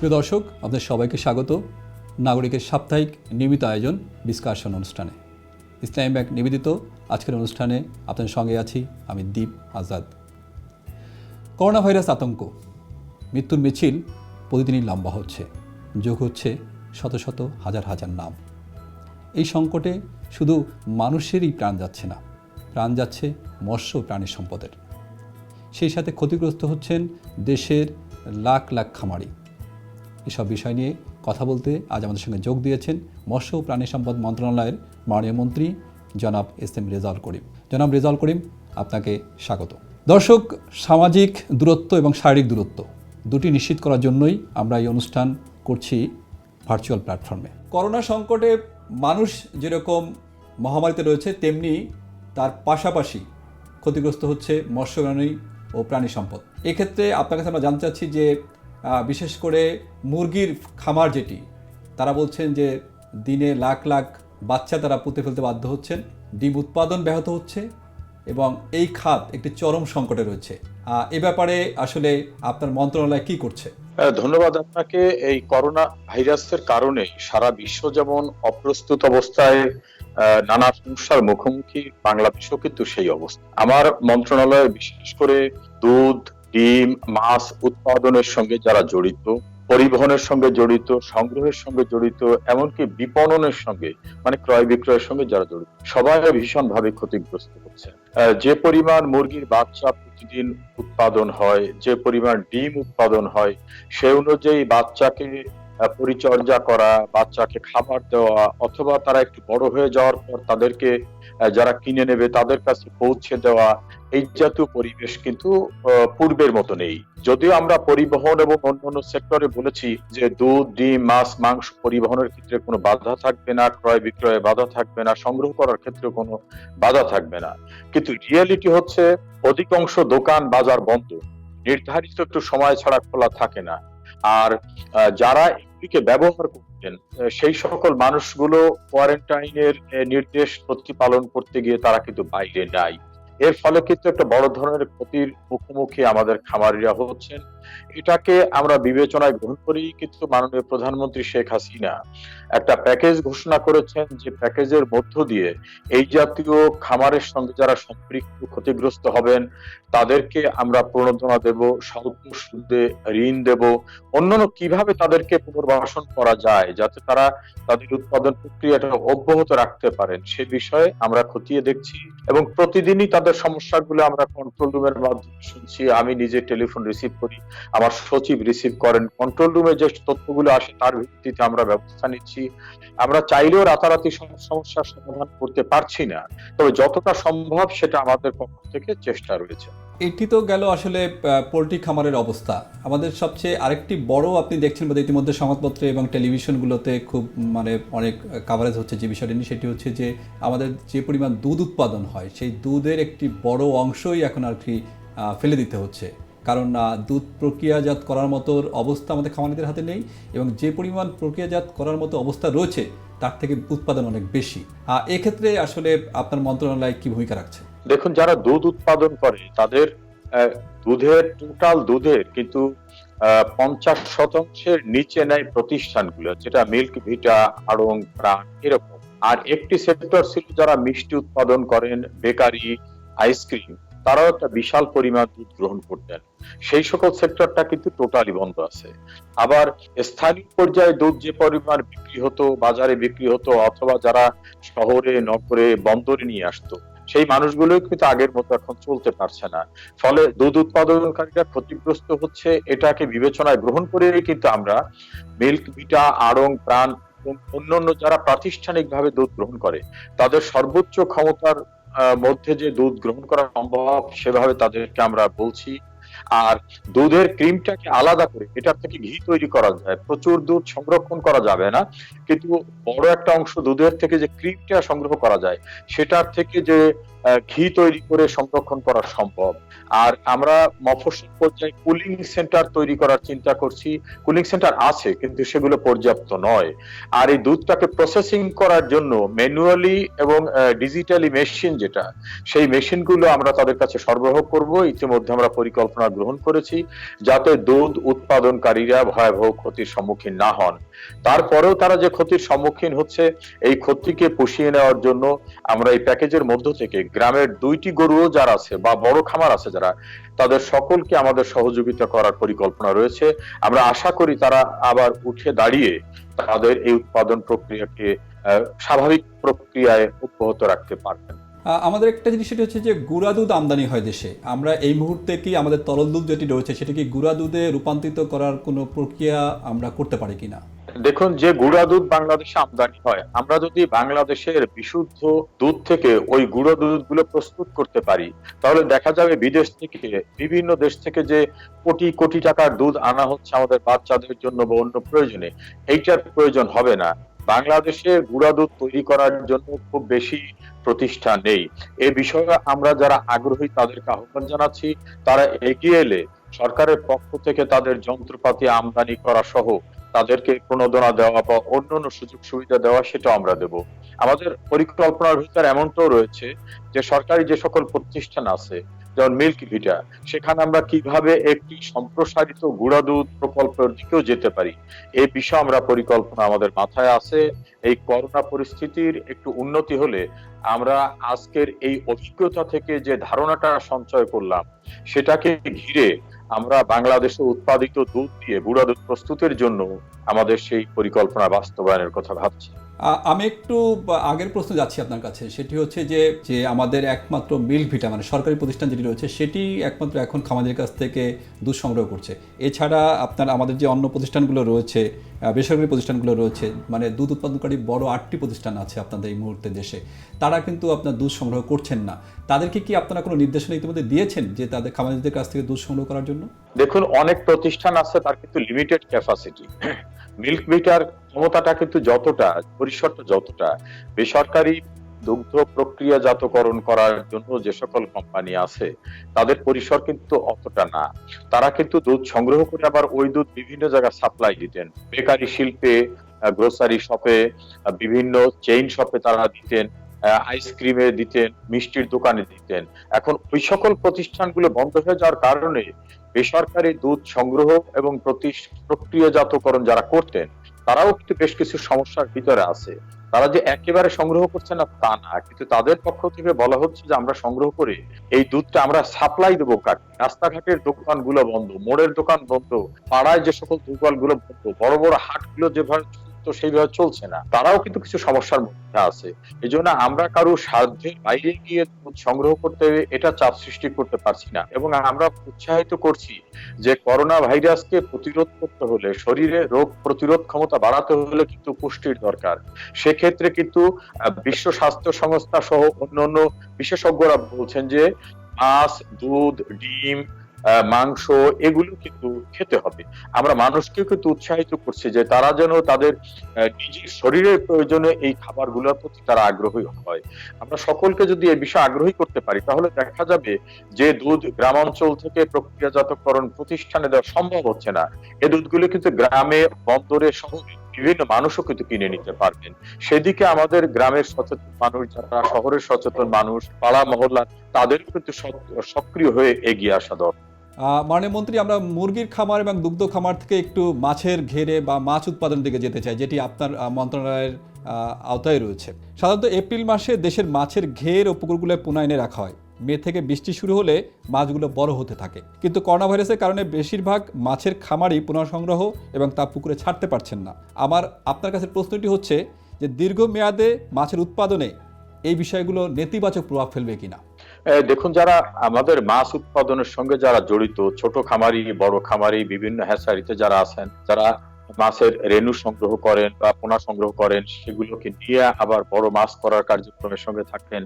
প্রিয় দর্শক, আপনাদের সবাইকে স্বাগত নাগরিকের সাপ্তাহিক নিয়মিত আয়োজন ডিসকাশন অনুষ্ঠানে। ইসলামী ব্যাংক নিবেদিত আজকের অনুষ্ঠানে আপনাদের সঙ্গে আছি আমি দীপ আজাদ। করোনা ভাইরাস আতঙ্ক, মৃত্যুর মিছিল প্রতিদিনই লম্বা হচ্ছে, যোগ হচ্ছে শত শত হাজার হাজার নাম। এই সংকটে শুধু মানুষেরই প্রাণ যাচ্ছে না, প্রাণ যাচ্ছে মৎস্য প্রাণী সম্পদের। সেই সাথে ক্ষতিগ্রস্ত হচ্ছেন দেশের লাখ লাখ খামারি। এসব বিষয় নিয়ে কথা বলতে আজ আমাদের সঙ্গে যোগ দিয়েছেন মৎস্য ও প্রাণী সম্পদ মন্ত্রণালয়ের মাননীয় মন্ত্রী জনাব এস.এম. রেজাউল করিম। জনাব রেজাউল করিম, আপনাকে স্বাগত। দর্শক, সামাজিক দূরত্ব এবং শারীরিক দূরত্ব দুটি নিশ্চিত করার জন্যই আমরা এই অনুষ্ঠান করছি ভার্চুয়াল প্ল্যাটফর্মে। করোনা সংকটে মানুষ যেরকম মহামারীতে রয়েছে, তেমনি তার পাশাপাশি ক্ষতিগ্রস্ত হচ্ছে মৎস্য প্রাণী ও প্রাণী সম্পদ। এক্ষেত্রে আপনার কাছে আমরা জানতে চাচ্ছি যে বিশেষ করে মুরগির খামার যেটি, তারা বলছেন যে দিনে লাখ লাখ বাচ্চা তারা পুঁতে ফেলতে বাধ্য হচ্ছেন, ডিম উৎপাদন ব্যাহত হচ্ছে এবং এই খাত একটি চরম সংকটে রয়েছে। এ ব্যাপারে আসলে আপনার মন্ত্রণালয় কি করছে? ধন্যবাদ আপনাকে। এই করোনা ভাইরাসের কারণে সারা বিশ্ব যেমন অপ্রস্তুত অবস্থায় নানা সমস্যার মুখোমুখি, বাংলাদেশও কিন্তু সেই অবস্থা। আমার মন্ত্রণালয় বিশেষ করে দুধ, ডিম, মাছ উৎপাদনের সঙ্গে যারা জড়িত, পরিবহনের সঙ্গে জড়িত, সংগ্রহের সঙ্গে জড়িত, এমনকি বিপণনের সঙ্গে মানে ক্রয় বিক্রয়ের সঙ্গে যারা জড়িত, সবাই ভীষণভাবে ক্ষতিগ্রস্ত হচ্ছে। যে পরিমাণ মুরগির বাচ্চা প্রতিদিন উৎপাদন হয়, যে পরিমাণ ডিম উৎপাদন হয়, সে অনুযায়ী বাচ্চাকে পরিচর্যা করা, বাচ্চাকে খাবার দেওয়া, অথবা তারা একটু বড় হয়ে যাওয়ার পর তাদেরকে যারা কিনে নেবে তাদের কাছে পৌঁছে দেওয়া, এই জাতীয় পরিবেশ কিন্তু পূর্বের মতো নেই। যদিও আমরা পরিবহন এবং অন্যান্য সেক্টরে বলেছি যে দুধ, ডিম, মাছ, মাংস পরিবহনের ক্ষেত্রে কোনো বাধা থাকবে না, ক্রয় বিক্রয়ে বাধা থাকবে না, সংগ্রহ করার ক্ষেত্রে কোনো বাধা থাকবে না, কিন্তু রিয়েলিটি হচ্ছে অধিকাংশ দোকান বাজার বন্ধ, নির্ধারিত একটু সময় ছাড়া খোলা থাকে না। আর যারা এগুলিকে ব্যবহার করছেন সেই সকল মানুষগুলো কোয়ারেন্টাইনের নির্দেশ প্রতিপালন করতে গিয়ে তারা কিন্তু বাইরে নাই। এর ফলে কিন্তু একটা বড় ধরনের ক্ষতির মুখোমুখি আমাদের খামারিরা হচ্ছেন। এটাকে আমরা বিবেচনায় গ্রহণ করেই কিন্তু মাননীয় প্রধানমন্ত্রী শেখ হাসিনা একটা প্যাকেজ ঘোষণা করেছেন, যে প্যাকেজের মধ্য দিয়ে এই জাতীয় খামারের সঙ্গে যারা সম্পৃক্ত ক্ষতিগ্রস্ত হবেন তাদেরকে আমরা প্রণোদনা দেব, স্বল্প সুদে ঋণ দেব, অন্যান্য কিভাবে তাদেরকে পুনর্বাসন করা যায় যাতে তারা তাদের উৎপাদন প্রক্রিয়াটা অব্যাহত রাখতে পারেন সে বিষয়ে আমরা খতিয়ে দেখছি এবং প্রতিদিনই তাদের সমস্যাগুলো আমরা কন্ট্রোল রুমের মাধ্যমে শুনছি। আমি নিজে টেলিফোন রিসিভ করি, আমার সচিব রিসিভ করেন, কন্ট্রোল রুমে যে তথ্যগুলো আসে তার ভিত্তিতে আমরা ব্যবস্থা নিচ্ছি। আমরা চাইলেও রাতারাতি সমস্যার সমাধান করতে পারছি না, তবে যতটা সম্ভব সেটা আমাদের পক্ষ থেকে চেষ্টা রয়েছে। এটি তো গেল আসলে পোল্ট্রি খামারের অবস্থা। আমাদের সবচেয়ে আরেকটি বড়, আপনি দেখছেন বোধহয় ইতিমধ্যে সংবাদপত্রে এবং টেলিভিশনগুলোতে খুব অনেক কাভারেজ হচ্ছে যে বিষয়টি নিয়ে, সেটি হচ্ছে যে আমাদের যে পরিমাণ দুধ উৎপাদন হয় সেই দুধের একটি বড় অংশই এখন আর কি ফেলে দিতে হচ্ছে, কারণ দুধ প্রক্রিয়াজাত করার মতো অবস্থা আমাদের খামারিদের হাতে নেই এবং যে পরিমাণ প্রক্রিয়াজাত করার মতো অবস্থা রয়েছে তার থেকে উৎপাদন অনেক বেশি। এক্ষেত্রে আসলে আপনার মন্ত্রণালয় কি ভূমিকা রাখছে? দেখুন, যারা দুধ উৎপাদন করে তাদের দুধের টোটাল দুধের কিন্তু 50% নিচে নেয় প্রতিষ্ঠানগুলো, যেটা মিল্ক ভিটা, আড়ং, প্রাণ এরকম। আর একটি সেক্টর ছিল যারা মিষ্টি উৎপাদন করেন, বেকারি, আইসক্রিম, তারাও একটা বিশাল পরিমাণ দুধ গ্রহণ করতেন। সেই সকল সেক্টরটা কিন্তু টোটালি বন্ধ আছে। আবার স্থানীয় পর্যায়ে দুধ যে পরিমাণ বিক্রি হতো, বাজারে বিক্রি হতো, অথবা যারা শহরে, নগরে, বন্দরে নিয়ে আসতো, সেই মানুষগুলো কিন্তু আগের মতো এখন চলতে পারছে না। ফলে দুধ উৎপাদনকারীরা ক্ষতিগ্রস্ত হচ্ছে। এটাকে বিবেচনায় গ্রহণ করে কিন্তু আমরা মিল্ক ভিটা, আড়ং, প্রাণ এবং অন্যান্য যারা প্রাতিষ্ঠানিকভাবে দুধ গ্রহণ করে তাদের সর্বোচ্চ ক্ষমতার মধ্যে যে দুধ গ্রহণ করা সম্ভব সেভাবে তাদেরকে আমরা বলছি। আর দুধের ক্রিমটাকে আলাদা করে এটার থেকে ঘি তৈরি করা যায়। প্রচুর দুধ সংরক্ষণ করা যাবে না, কিন্তু বড় একটা অংশ দুধের থেকে যে ক্রিমটা সংগ্রহ করা যায় সেটার থেকে যে ঘি তৈরি করে সংরক্ষণ করা সম্ভব। আর আমরা মফস্বল পর্যায়ে কুলিং সেন্টার তৈরি করার চিন্তা করছি। কুলিং সেন্টার আছে কিন্তু সেগুলো পর্যাপ্ত নয়। আর এই দুধটাকে প্রসেসিং করার জন্য ম্যানুয়ালি এবং ডিজিটালি মেশিন, যেটা সেই মেশিনগুলো আমরা তাদের কাছে সরবরাহ করব। ইতিমধ্যে আমরা পরিকল্পনা পরিকল্পনা গ্রহণ করেছি যাতে দুধ উৎপাদনকারীরা ভয়াবহ ক্ষতির সম্মুখীন না হন। তারপরেও তারা যে ক্ষতির সম্মুখীন হচ্ছে, এই ক্ষতিকে পুষিয়ে নেওয়ার জন্য আমরা এই প্যাকেজের মধ্য থেকে গ্রামের 2টি গরুও যারা আছে বা বড় খামার আছে যারা, তাদের সকলকে আমাদের সহযোগিতা করার পরিকল্পনা রয়েছে। আমরা আশা করি তারা আবার উঠে দাঁড়িয়ে তাদের এই উৎপাদন প্রক্রিয়াকে স্বাভাবিক প্রক্রিয়ায় অব্যাহত রাখতে পারবেন। আমাদের একটা জিনিস সেটা হচ্ছে যে গুঁড়া দুধ আমদানি হয় দেশে, আমরা এই মুহূর্তে কি আমাদের তরল দুধ যেটি রয়েছে সেটা কি গুঁড়া দুধে রূপান্তরিত করার কোনো প্রক্রিয়া আমরা করতে পারি কিনা? দেখুন, যে গুঁড়া দুধ বাংলাদেশে আমদানি হয়, আমরা যদি বাংলাদেশের বিশুদ্ধ দুধ থেকে ওই গুঁড়ো দুধগুলো প্রস্তুত করতে পারি, তাহলে দেখা যাবে বিদেশ থেকে, বিভিন্ন দেশ থেকে যে কোটি কোটি টাকার দুধ আনা হচ্ছে আমাদের বাচ্চাদের জন্য বা অন্য প্রয়োজনে, এইটার প্রয়োজন হবে না। বাংলাদেশে গুঁড়া দুধ তৈরি করার জন্য খুব বেশি প্রতিষ্ঠান নেই। এ বিষয়ে আমরা যারা আগ্রহী তাদেরকে আহ্বান জানাচ্ছি, তারা এগিয়ে এলে সরকারের পক্ষ থেকে তাদের যন্ত্রপাতি আমদানি করা সহ তাদেরকে প্রণোদনা দেওয়া বা অন্যান্য সুযোগ সুবিধা দেওয়া, সেটা আমরা দেব। আমাদের পরিকল্পনার ভিতরে এমনটাও রয়েছে যে সরকারি যে সকল প্রতিষ্ঠান আছে, যেমন মিল্ক ভিটা, সেখানে আমরা কিভাবে একটি সম্প্রসারিত গুঁড়া দুধ প্রকল্পের দিকেও যেতে পারি, এই বিষয়ে আমরা পরিকল্পনা আমাদের মাথায় আছে। এই করোনা পরিস্থিতির একটু উন্নতি হলে আমরা আজকের এই অভিজ্ঞতা থেকে যে ধারণাটা সঞ্চয় করলাম, সেটাকে ঘিরে আমরা বাংলাদেশে উৎপাদিত দুধ দিয়ে গুঁড়া দুধ প্রস্তুতের জন্য আমাদের সেই পরিকল্পনা বাস্তবায়নের কথা ভাবছি। আমি একটু আগের প্রশ্ন যাচ্ছি আপনার কাছে, সেটি হচ্ছে যে যে আমাদের একমাত্র মিল্ক ভিটা মানে সরকারি প্রতিষ্ঠান যেটি রয়েছে সেটি একমাত্র এখন খামারদের কাছ থেকে দুধ সংগ্রহ করছে। এছাড়া আপনার আমাদের যে অন্য প্রতিষ্ঠানগুলো রয়েছে, বেসরকারি প্রতিষ্ঠানগুলো রয়েছে, মানে দুধ উৎপাদনকারী বড় 8টি প্রতিষ্ঠান আছে আপনাদের এই মুহূর্তে দেশে, তারা কিন্তু আপনার দুধ সংগ্রহ করছেন না। তাদেরকে কি আপনারা কোনো নির্দেশনা ইতিমধ্যে দিয়েছেন যে তাদের খামারদের কাছ থেকে দুধ সংগ্রহ করার জন্য? দেখুন, অনেক প্রতিষ্ঠান আছে, তার কিন্তু লিমিটেড ক্যাপাসিটি। মিল্ক ভিটার ক্ষমতাটা কিন্তু যতটা, পরিসরটা যতটা, বেসরকারি দুগ্ধ প্রক্রিয়াজাতকরণ করার জন্য যে সকল কোম্পানি আছে তাদের পরিসর কিন্তু অতটা না। তারা কিন্তু দুধ সংগ্রহ করে আবার ওই দুধ বিভিন্ন জায়গায় সাপ্লাই দিতেন, বেকারি শিল্পে, গ্রোসারি শপে, বিভিন্ন চেইন শপে তারা দিতেন, আইসক্রিমে দিতেন, মিষ্টির দোকানে দিতেন। এখন ওই সকল প্রতিষ্ঠানগুলো বন্ধ হয়ে যাওয়ার কারণে বেসরকারি দুধ সংগ্রহ এবং প্রক্রিয়াজাতকরণ যারা করতেন, তারাও কিন্তু বেশ কিছু সমস্যার ভিতরে আছে। তারা যে একেবারে সংগ্রহ করছে না তা না, কিন্তু তাদের পক্ষ থেকে বলা হচ্ছে যে আমরা সংগ্রহ করে এই দুধটা আমরা সাপ্লাই দেবো কাকে? রাস্তাঘাটের দোকানগুলো বন্ধ, মোড়ের দোকান বন্ধ, পাড়ায় যে সকল দোকানগুলো বন্ধ, বড় বড় হাটগুলো যেভাবে তো সেইভাবে চলছে না, তারাও কিন্তু কিছু সমস্যার মধ্যে আছে। এই জন্য আমরা কারো সাধ্যের বাইরে গিয়ে দুধ সংগ্রহ করতে এটা চাপ সৃষ্টি করতে পারছি না। এবং আমরা উৎসাহিত করছি যে করোনা ভাইরাসকে প্রতিরোধ করতে হলে, শরীরে রোগ প্রতিরোধ ক্ষমতা বাড়াতে হলে কিন্তু পুষ্টির দরকার। সেক্ষেত্রে কিন্তু বিশ্ব স্বাস্থ্য সংস্থা সহ অন্যান্য বিশেষজ্ঞরা বলছেন যে মাছ, দুধ, ডিম, মাংস এগুলো কিন্তু খেতে হবে। আমরা মানুষকে কিন্তু উৎসাহিত করছি যে তারা যেন তাদের নিজের শরীরের প্রয়োজনে এই খাবারগুলোর প্রতি তারা আগ্রহী হয়। আমরা সকলকে যদি এই বিষয়ে আগ্রহী করতে পারি, তাহলে দেখা যাবে যে দুধ গ্রামাঞ্চল থেকে প্রক্রিয়াজাতকরণ প্রতিষ্ঠানে দেওয়া সম্ভব হচ্ছে না, এই দুধগুলো কিন্তু গ্রামে, বন্দরে, শহরে বিভিন্ন মানুষও কিন্তু কিনে নিতে পারবেন। সেদিকে আমাদের গ্রামের সচেতন মানুষ, যারা শহরের সচেতন মানুষ, পাড়া মহল্লা, তাদের কিন্তু সক্রিয় হয়ে এগিয়ে আসা দরকার। মাননীয় মন্ত্রী, আমরা মুরগির খামার এবং দুগ্ধ খামার থেকে একটু মাছের ঘেরে বা মাছ উৎপাদন দিকে যেতে চাই, যেটি আপনার মন্ত্রণালয়ের আওতায় রয়েছে। সাধারণত এপ্রিল মাসে দেশের মাছের ঘের ও পুকুরগুলো পুনায়নে রাখা হয়। মে থেকে বৃষ্টি শুরু হলে মাছগুলো বড় হতে থাকে, কিন্তু করোনা ভাইরাসের কারণে বেশিরভাগ মাছের খামারই পুনঃসংগ্রহ এবং তা পুকুরে ছাড়তে পারছেন না। আপনার কাছে প্রশ্নটি হচ্ছে যে দীর্ঘমেয়াদে মাছের উৎপাদনে এই বিষয়গুলো নেতিবাচক প্রভাব ফেলবে কিনা? দেখুন, যারা আমাদের মাছ উৎপাদনের সঙ্গে যারা জড়িত, ছোট খামারি, বড় খামারি, বিভিন্ন হ্যাচারিতে যারা আছেন, যারা মাছের রেণু সংগ্রহ করেন বা পোনা সংগ্রহ করেন, সেগুলোকে নিয়ে আবার বড় মাছ করার কার্যক্রমের সঙ্গে থাকেন।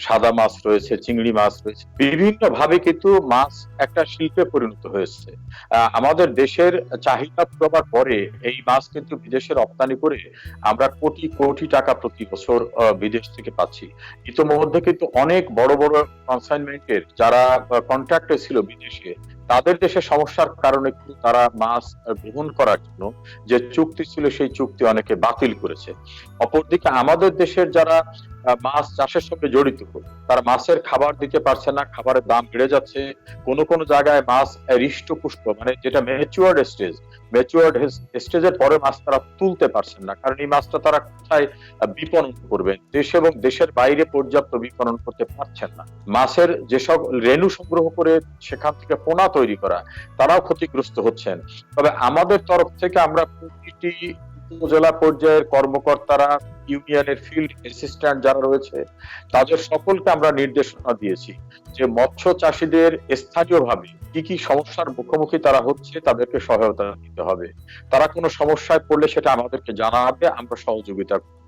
সাদা মাছ রয়েছে, চিংড়ি মাছ রয়েছে, বিভিন্ন ভাবে কিন্তু মাছ একটা শিল্পে পরিণত হয়েছে। আমাদের দেশের চাহিদা পূরণের পরে এই মাছ কিন্তু বিদেশে রপ্তানি করে আমরা কোটি কোটি টাকা প্রতি বছর বিদেশ থেকে পাচ্ছি। ইতিমধ্যে কিন্তু অনেক বড় বড় কনসাইনমেন্টের যারা কন্ট্রাক্টে ছিল বিদেশে, তাদের দেশে সমস্যার কারণে কিন্তু তারা মাছ গ্রহণ করার জন্য যে চুক্তি ছিল সেই চুক্তি অনেকে বাতিল করেছে। অপরদিকে আমাদের দেশের যারা মাছ চাষের সঙ্গে জড়িত, তারা মাছের খাবার দিতে পারছে না, খাবারের দাম বেড়ে যাচ্ছে। কোন জায়গায় মাছ হৃষ্টপুষ্ট, মানে যেটা ম্যাচিউরড স্টেজের পরে মাছ তারা তুলতে পারছেন না, কারণ এই মাছটা তারা কোথায় বিপণন করবেন, দেশে এবং দেশের বাইরে পর্যাপ্ত বিপণন করতে পারছেন না। মাছের যেসব রেণু সংগ্রহ করে সেখান থেকে পোনা তৈরি করা, তারাও ক্ষতিগ্রস্ত হচ্ছেন। তবে আমাদের তরফ থেকে আমরা প্রতিটি উপজেলা পর্যায়ের কর্মকর্তারা, ইউনিয়নের ফিল্ড অ্যাসিস্ট্যান্ট যারা রয়েছে, তাদের সকলকে আমরা নির্দেশনা দিয়েছি যে মৎস্য চাষীদের স্থানীয়ভাবে কি কি সমস্যার মুখোমুখি তারা হচ্ছে তাদেরকে সহায়তা দিতে হবে। তারা কোনো সমস্যায় পড়লে সেটা আমাদেরকে জানাবে, আমরা সহযোগিতা করব।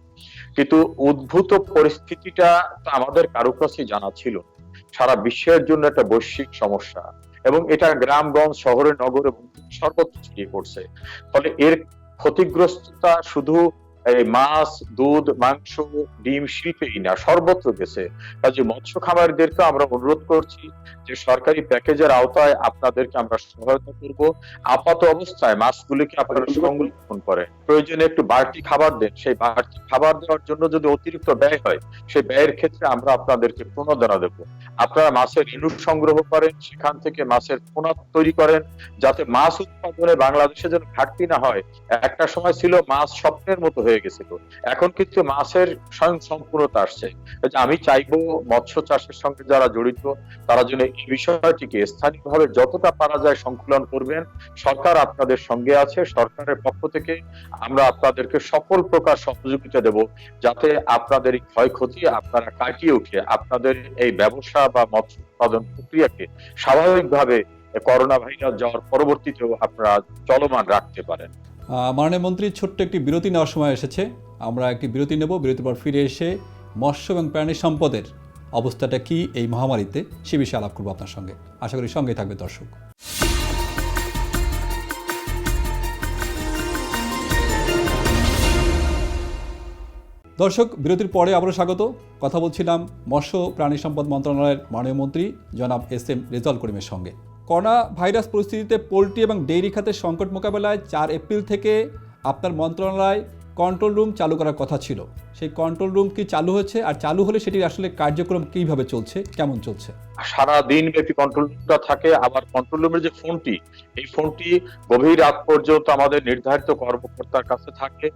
কিন্তু উদ্ভূত পরিস্থিতিটা তো আমাদের কারো কাছেই জানা ছিল না। সারা বিশ্বের জন্য একটা বৈশ্বিক সমস্যা, এবং এটা গ্রামগঞ্জ, শহরে, নগরে সর্বত্র ছড়িয়ে পড়ছে। ফলে এর ক্ষতিগ্রস্ততা শুধু এই মাছ, দুধ, মাংস, ডিম শিল্পেই না, সর্বত্র গেছে। কাজে মৎস্য খামারিদেরকে আমরা অনুরোধ করছি যে সরকারি প্যাকেজের আওতায় আপনাদেরকে আমরা সহায়তা করব। আপাত অবস্থায় মাছগুলিকে আপনারা সংরক্ষণ করেন, প্রয়োজনে একটু বাড়তি খাবার দেন। সেই বাড়তি খাবার দেওয়ার জন্য যদি অতিরিক্ত ব্যয় হয়, সেই ব্যয়ের ক্ষেত্রে আমরা আপনাদেরকে প্রণোদনা দেব। আপনারা মাছের রেণু সংগ্রহ করেন, সেখান থেকে মাছের পোনা তৈরি করেন, যাতে মাছ উৎপাদনে বাংলাদেশে যেন ঘাটতি না হয়। একটা সময় ছিল মাছ স্বপ্নের মতো হয়ে গেছিল, এখন কিন্তু মাছের স্বয়ং সম্পূর্ণতা আসছে। আমি চাইবো মৎস্য চাষের সঙ্গে যারা জড়িত, তারা যেন এই বিষয়টিকে স্থানীয়ভাবে যতটা পারা যায় সংকুলন করবেন। সরকার আপনাদের সঙ্গে আছে, সরকারের পক্ষ থেকে আমরা আপনাদেরকে সকল প্রকার সহযোগিতা দেব, যাতে আপনাদের এই ক্ষয়ক্ষতি আপনারা কাটিয়ে উঠে আপনাদের এই ব্যবসা বা মৎস্য উৎপাদন প্রক্রিয়াকে স্বাভাবিকভাবে করোনা ভাইরাস যাওয়ার পরবর্তীতেও আপনারা চলমান রাখতে পারেন। মাননীয় মন্ত্রী, ছোট্ট একটি বিরতি নেওয়ার সময় এসেছে। আমরা একটি বিরতি নেব। বিরতির পর ফিরে এসে মৎস্য এবং প্রাণী সম্পদের অবস্থাটা কি এই মহামারীতে, সে বিষয়ে আলাপ করবো আপনার সঙ্গে। আশা করি সঙ্গে থাকবে দর্শক। দর্শক, বিরতির পরে আবারও স্বাগত। কথা বলছিলাম মৎস্য প্রাণী সম্পদ মন্ত্রণালয়ের মাননীয় মন্ত্রী জনাব এস.এম. রেজাউল করিমের সঙ্গে। করোনা ভাইরাস পরিস্থিতিতে পোলট্রি এবং ডেইরি খাতের সংকট মোকাবেলায় 4 এপ্রিল থেকে আপনার মন্ত্রণালয় কন্ট্রোল রুম চালু করার কথা ছিল। সেই কন্ট্রোল রুম কি চালু হয়েছে? আর চালু হলে সেটির আসলে কার্যক্রম কিভাবে চলছে, কেমন চলছে? সারা দিন ব্যাপী কন্ট্রোল রুমটা থাকে। আবার কন্ট্রোল রুমের যে ফোনটি, এই ফোনটি গভীর রাত পর্যন্ত আমাদের নির্ধারিত কর্মকর্তার কাছে থাকে।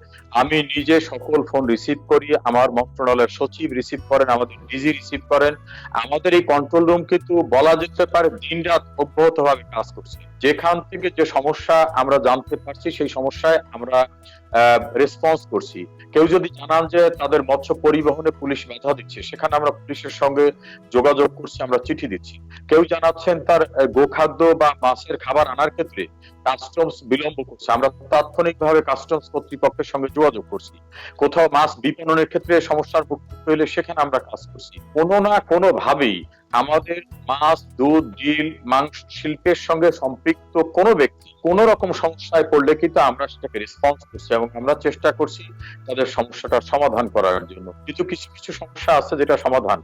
আমি নিজে সকল ফোন রিসিভ করি, আমার মন্ত্রণালয়ের সচিব রিসিভ করেন, আমাদের ডিজি রিসিভ করেন। আমাদের এই কন্ট্রোল রুম কিন্তু বলা যেতে পারে দিন রাত অব্যাহতভাবে কাজ করছে। যেখান থেকে যে সমস্যা আমরা জানতে পারছি, সেই সমস্যায় আমরা রেসপন্স করছি। কেউ যদি জানান যে তাদের মৎস্য পরিবহনে পুলিশ বাধা দিচ্ছে, সেখানে আমরা পুলিশের সঙ্গে যোগাযোগ করছি, আমরা চিঠি দিচ্ছি। কেউ জানাচ্ছেন তার গোখাদ্য বা মাছের খাবার আনার ক্ষেত্রে কাস্টমস বিলম্ব করছে, আমরা তাৎক্ষণিকভাবে কাস্টমস কর্তৃপক্ষের সঙ্গে যোগাযোগ করছি। কোথাও মাছ বিপণনের ক্ষেত্রে সমস্যার মুক্তি হইলে সেখানে আমরা কাজ করছি। কোনো না কোনো ভাবেই আমাদের মাছ, দুধ, ডিম, মাংস শিল্পের সঙ্গে সম্পৃক্ত কোনো ব্যক্তি কোন রকম সমস্যায় পড়লে কিন্তু আমরা সেটাকে রেসপন্স করছি, এবং আমরা চেষ্টা করছি তাদের সমস্যাটার সমাধান করার জন্য। কিন্তু কিছু কিছু সমস্যা আছে যেটা সমাধান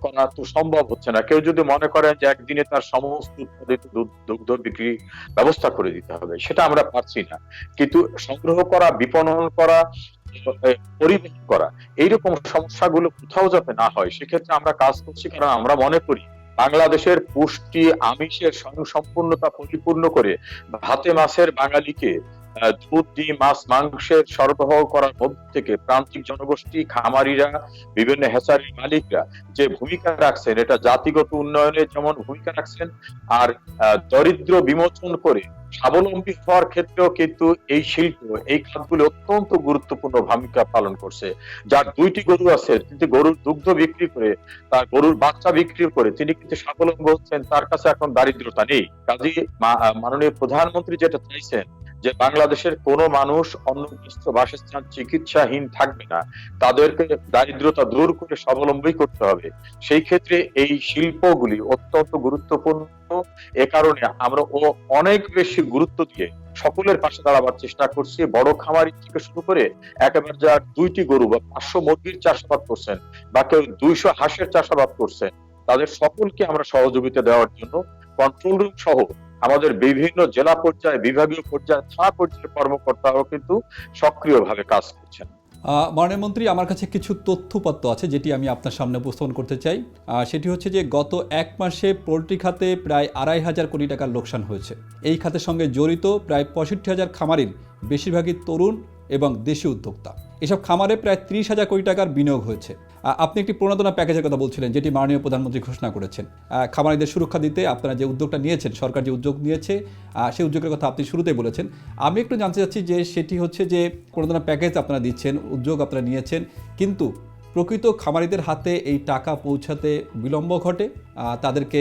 করা তো সম্ভব হচ্ছে না। কেউ যদি মনে করেন যে একদিনে তার সমস্ত উৎপাদিত দুগ্ধ বিক্রি ব্যবস্থা করে দিতে হবে, সেটা আমরা পারছি না। কিন্তু সংগ্রহ করা, বিপণন করা, পরিবহন করা, এইরকম সমস্যাগুলো কোথাও যাতে না হয় সেক্ষেত্রে আমরা কাজ করছি। কারণ আমরা মনে করি বাংলাদেশের পুষ্টি, আমিষের স্বয়ংসম্পূর্ণতা পরিপূর্ণ করে ভাতে মাছের বাঙালিকে দুধ, ডিম, মাছ, মাংসের সরবরাহ করার মধ্যে থেকে প্রান্তিক জনগোষ্ঠী, খামারিরা, বিভিন্ন হ্যাচারির মালিকরা যে ভূমিকা রাখছেন, এটা জাতিগত উন্নয়নে যেমন ভূমিকা রাখছেন, আর দরিদ্র বিমোচন করে স্বাবলম্বী হওয়ার ক্ষেত্রেও কিন্তু এই শিল্প, এই খাতগুলো অত্যন্ত গুরুত্বপূর্ণ ভূমিকা পালন করছে। যার 2টি গরু আছে, কিন্তু গরুর দুগ্ধ বিক্রি করে, তার গরুর বাচ্চা বিক্রি করে তিনি কিন্তু স্বাবলম্বী হচ্ছেন, তার কাছে এখন দারিদ্রতা নেই। কাজেই মাননীয় প্রধানমন্ত্রী যেটা চাইছেন যে বাংলাদেশের কোনো মানুষ অন্ন, বস্ত্র, বাসস্থান, চিকিৎসাহীন থাকবে না, তাদেরকে দারিদ্রতা দূর করে স্বাবলম্বী করতে হবে। সেই ক্ষেত্রে এই শিল্পগুলি অত্যন্ত গুরুত্বপূর্ণ। এ কারণে আমরা অনেক বেশি গুরুত্ব দিয়ে সকলের পাশে দাঁড়াবার চেষ্টা করছি। বড় খামারি থেকে শুরু করে একেবারে যার 2টি গরু বা 500 মুরগির চাষাবাদ করছেন, বা কেউ 200 হাঁসের চাষাবাদ করছেন, তাদের সকলকে আমরা সহযোগিতা দেওয়ার জন্য কন্ট্রোল রুম সহ আমাদের বিভিন্ন জেলা পর্যায়ে, বিভাগীয় পর্যায়ে, থানা পর্যায়ের কর্মকর্তারাও কিন্তু সক্রিয়ভাবে কাজ করছেন। মাননীয় মন্ত্রী, আমার কাছে কিছু তথ্যপত্র আছে যেটি আমি আপনার সামনে উপস্থাপন করতে চাই। সেটি হচ্ছে যে গত এক মাসে পোলট্রি খাতে প্রায় 2,500 কোটি টাকার লোকসান হয়েছে। এই খাতের সঙ্গে জড়িত প্রায় 65,000 খামারির বেশিরভাগই তরুণ এবং দেশি উদ্যোক্তা। এসব খামারে প্রায় 30,000 কোটি টাকার বিনিয়োগ হয়েছে। আপনি একটি প্রণোদনা প্যাকেজের কথা বলছিলেন, যেটি মাননীয় প্রধানমন্ত্রী ঘোষণা করেছেন। খামারিদের সুরক্ষা দিতে আপনারা যে উদ্যোগটা নিয়েছেন, সরকার যে উদ্যোগ নিয়েছে, সেই উদ্যোগের কথা আপনি শুরুতেই বলেছেন। আমি একটু জানতে চাচ্ছি যে সেটি হচ্ছে যে প্রণোদনা প্যাকেজ আপনারা দিচ্ছেন, উদ্যোগ আপনারা নিয়েছেন, কিন্তু প্রকৃত খামারিদের হাতে এই টাকা পৌঁছাতে বিলম্ব ঘটে, তাদেরকে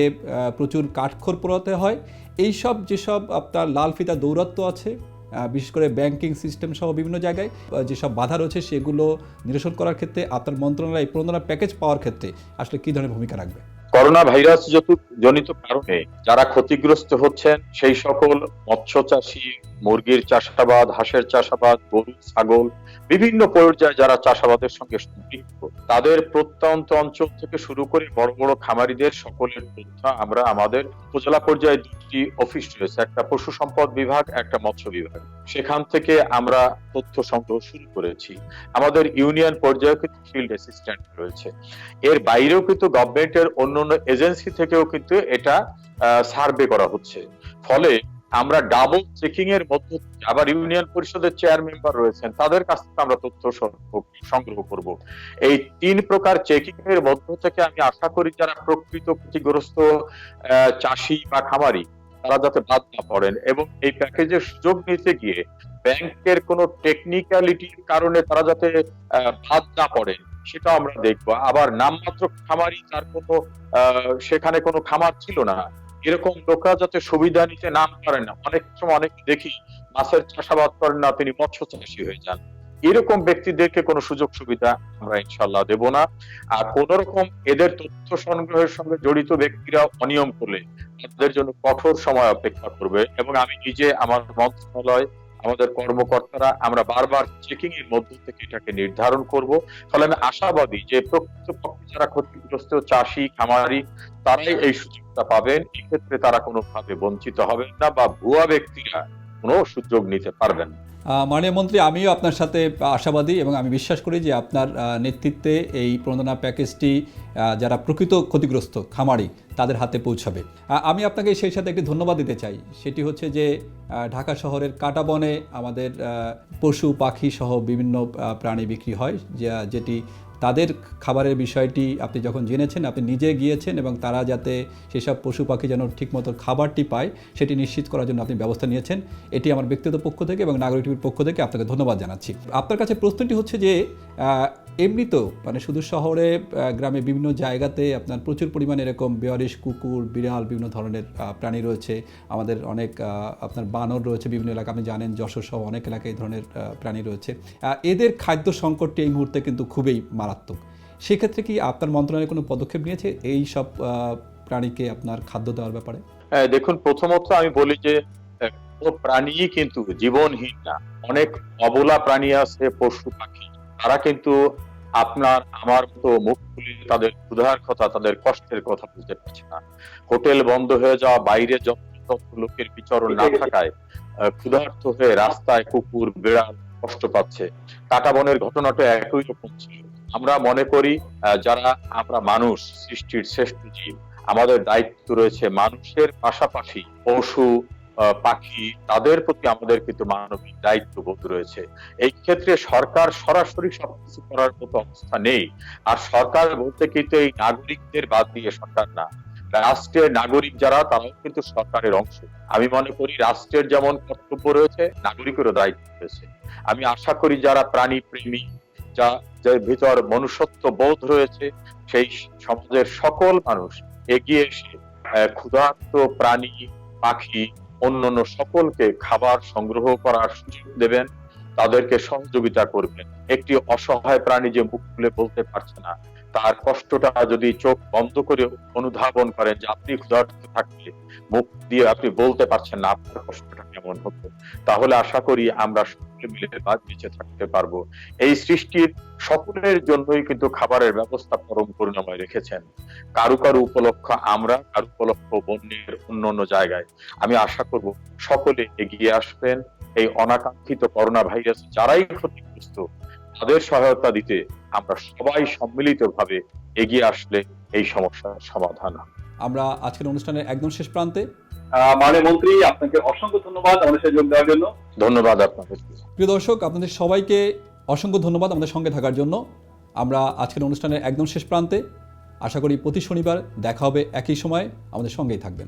প্রচুর কাঠখড় পোড়াতে হয়। এইসব যেসব আপনার লাল ফিতা দৌরাত্ম্য আছে, বিশেষ করে ব্যাংকিং সিস্টেম সহ বিভিন্ন জায়গায় যেসব বাধা রয়েছে, সেগুলো নিরসন করার ক্ষেত্রে আপনার মন্ত্রণালয় এই প্রণোদনা প্যাকেজ পাওয়ার ক্ষেত্রে আসলে কী ধরনের ভূমিকা রাখবে? করোনা ভাইরাস জনিত কারণে যারা ক্ষতিগ্রস্ত হচ্ছেন সেই সকল মৎস্য চাষী, মুরগির চাষাবাদ, হাঁসের চাষাবাদ, গরু ছাগল বিভিন্ন পর্যায়ে যারা চাষাবাদের সঙ্গে সম্পৃক্ত, তাদের প্রত্যন্ত অঞ্চল থেকে শুরু করে বড় বড় খামারিদের সকলের তথ্য আমরা আমাদের উপজেলা পর্যায়ে 2টি অফিস রয়েছে, একটা পশু সম্পদ বিভাগ, একটা মৎস্য বিভাগ। সেখান থেকে আমরা তথ্য সংগ্রহ শুরু করেছি। আমাদের ইউনিয়ন পর্যায়ে কিন্তু ফিল্ড অ্যাসিস্ট্যান্ট রয়েছে। এর বাইরেও কিন্তু গভর্নমেন্টের অন্যান্য এজেন্সি থেকেও কিন্তু এটা সার্ভে করা হচ্ছে। ফলে আমরা ডাবল চেকিং এর মধ্যে আবার ইউনিয়ন পরিষদের চেয়ার মেম্বার রয়েছেন, তাদের কাছ থেকে আমরা তথ্য সংগ্রহ করব। এই 3 প্রকার চেকিং এর মধ্য থেকে আমি আশা করি যারা প্রকৃত ক্ষতিগ্রস্ত চাষী বা খামারি, তারা যাতে বাদ না পড়েন এবং এই প্যাকেজের সুযোগ নিতে গিয়ে ব্যাংকের কোনো টেকনিক্যালিটির কারণে তারা যাতে বাদ না পড়েন, সেটা আমরা দেখবো। আবার নামমাত্র খামারি, তার কোনো সেখানে কোনো খামার ছিল না, এরকম লোকরা যাতে সুবিধা নিতে না পারেন না। অনেক সময় অনেক দেখি মাছের চাষাবাদ করেন না, তিনি মৎস্য চাষী হয়ে যান। এরকম ব্যক্তিদেরকে কোনো সুযোগ সুবিধা আমরা ইনশাল্লাহ দেব না। আর কোন রকম এদের তথ্য সংগ্রহের সঙ্গে জড়িত ব্যক্তিরা অনিয়ম করলে তাদের জন্য কঠোর সময় অপেক্ষা করবে। এবং আমি নিজে, আমার মন্ত্রণালয়, আমাদের কর্মকর্তারা আমরা বারবার চেকিং এর মধ্য থেকে এটাকে নির্ধারণ করব। ফলে আমি আশাবাদী যে প্রকৃতপক্ষে যারা ক্ষতিগ্রস্ত চাষী খামারি, তারাই এই সুযোগটা পাবেন। এক্ষেত্রে তারা কোনোভাবে বঞ্চিত হবেন না বা ভুয়া ব্যক্তিরা কোনো সুযোগ নিতে পারবেন না। মাননীয় মন্ত্রী, আমিও আপনার সাথে আশাবাদী এবং আমি বিশ্বাস করি যে আপনার নেতৃত্বে এই প্রণোদনা প্যাকেজটি যারা প্রকৃত ক্ষতিগ্রস্ত খামারি, তাদের হাতে পৌঁছাবে। আমি আপনাকে সেই সাথে একটি ধন্যবাদ দিতে চাই। সেটি হচ্ছে যে ঢাকা শহরের কাঁটাবনে আমাদের পশু পাখি সহ বিভিন্ন প্রাণী বিক্রি হয়, যেটি তাদের খাবারের বিষয়টি আপনি যখন জেনেছেন, আপনি নিজে গিয়েছেন এবং তারা যাতে সেসব পশু পাখি যেন ঠিকমতো খাবারটি পায়, সেটি নিশ্চিত করার জন্য আপনি ব্যবস্থা নিয়েছেন। এটি আমার ব্যক্তিগত পক্ষ থেকে এবং নাগরিক টিভির পক্ষ থেকে আপনাকে ধন্যবাদ জানাচ্ছি। আপনার কাছে প্রশ্নটি হচ্ছে যে এমনি তো মানে শুধু শহরে, গ্রামে বিভিন্ন জায়গাতে আপনার প্রচুর পরিমাণে এরকম বেয়ারিশ কুকুর, বিড়াল, বিভিন্ন ধরনের প্রাণী রয়েছে। আমাদের অনেক আপনার বানর রয়েছে বিভিন্ন এলাকা, আপনি জানেন যশোর সহ অনেক এলাকায় এই ধরনের প্রাণী রয়েছে। এদের খাদ্য সংকটটি এই মুহূর্তে কিন্তু খুবই মারাত্মক। সেক্ষেত্রে কি আপনার মন্ত্রণালয় কোনো পদক্ষেপ নিয়েছে এই সব প্রাণীকে আপনার খাদ্য দেওয়ার ব্যাপারে? দেখুন, প্রথমত আমি বলি যে কোনো প্রাণী কিন্তু জীবনহীন না। অনেক অবলা প্রাণী আছে, পশু পাখি, তারা কিন্তু আপনার আমার মতো মুখ খুলে তাদের ক্ষুধার কথা, তাদের কষ্টের কথা বলতে পারছে না। হোটেল বন্ধ হয়ে যাওয়া, বাইরে যত লোকের বিচরণ না থাকায় ক্ষুধার্ত হয়ে রাস্তায় কুকুর বিড়াল কষ্ট পাচ্ছে। কাঁটাবনের ঘটনাটা একই রকম ছিল। আমরা মনে করি যারা আমরা মানুষ, সৃষ্টির শ্রেষ্ঠ জীব, আমাদের দায়িত্ব রয়েছে মানুষের পাশাপাশি পশু পাখি, তাদের প্রতি আমাদের কিন্তু মানবিক দায়িত্ববোধ রয়েছে। এই ক্ষেত্রে সরকার সরাসরি সবকিছু করার মতো অবস্থা নেই। আর সরকার বলতে কিন্তু এই নাগরিকদের বাদ দিয়ে সরকার না, রাষ্ট্রের নাগরিক যারা, তারাও কিন্তু সরকারের অংশ। আমি মনে করি রাষ্ট্রের যেমন কর্তব্য রয়েছে, নাগরিকেরও দায়িত্ব রয়েছে। আমি আশা করি যারা প্রাণী প্রেমী, যার ভিতর মনুষ্যত্ব বোধ রয়েছে, সেই সমাজের সকল মানুষ এগিয়ে এসে ক্ষুধার্ত প্রাণী, পাখি, অন্যান্য সকলকে খাবার সংগ্রহ করার সুযোগ দেবেন, তাদেরকে সহযোগিতা করবেন। একটি অসহায় প্রাণী যে মুখ খুলে বলতে পারছে না, তার কষ্টটা যদি চোখ বন্ধ করে অনুধাবন করেন যে আপনি ক্ষুধার্ত থাকলে মুখ দিয়ে আপনি বলতে পারছেন না আপনার কষ্টটা কেমন হতো, তাহলে আশা করি আমরা সকলে মিলে বেঁচে থাকতে পারবো। এই সৃষ্টির সকলের জন্যই কিন্তু খাবারের ব্যবস্থা পরম করুণাময় রেখেছেন। কারু কারু উপলক্ষ আমরা, কারু উপলক্ষ বন্যের অন্যান্য জায়গায়। আমি আশা করব সকলে এগিয়ে আসবেন। এই অনাকাঙ্ক্ষিত করোনা ভাইরাস যারাই ক্ষতিগ্রস্ত, তাদের সহায়তা দিতে আমরা সবাই সম্মিলিতভাবে এগিয়ে আসলে এই সমস্যার সমাধান হবে। আমরা আজকের অনুষ্ঠানের একদম শেষ প্রান্তে। মাননীয় মন্ত্রী, আপনাকে অসংখ্য ধন্যবাদ আমাদের সাথে যোগ দেওয়ার জন্য। ধন্যবাদ আপনাকে। প্রিয় দর্শক, আপনাদের সবাইকে অসংখ্য ধন্যবাদ আমাদের সঙ্গে থাকার জন্য। আমরা আজকের অনুষ্ঠানের একদম শেষ প্রান্তে। আশা করি প্রতি শনিবার দেখা হবে একই সময়ে। আমাদের সঙ্গেই থাকবেন।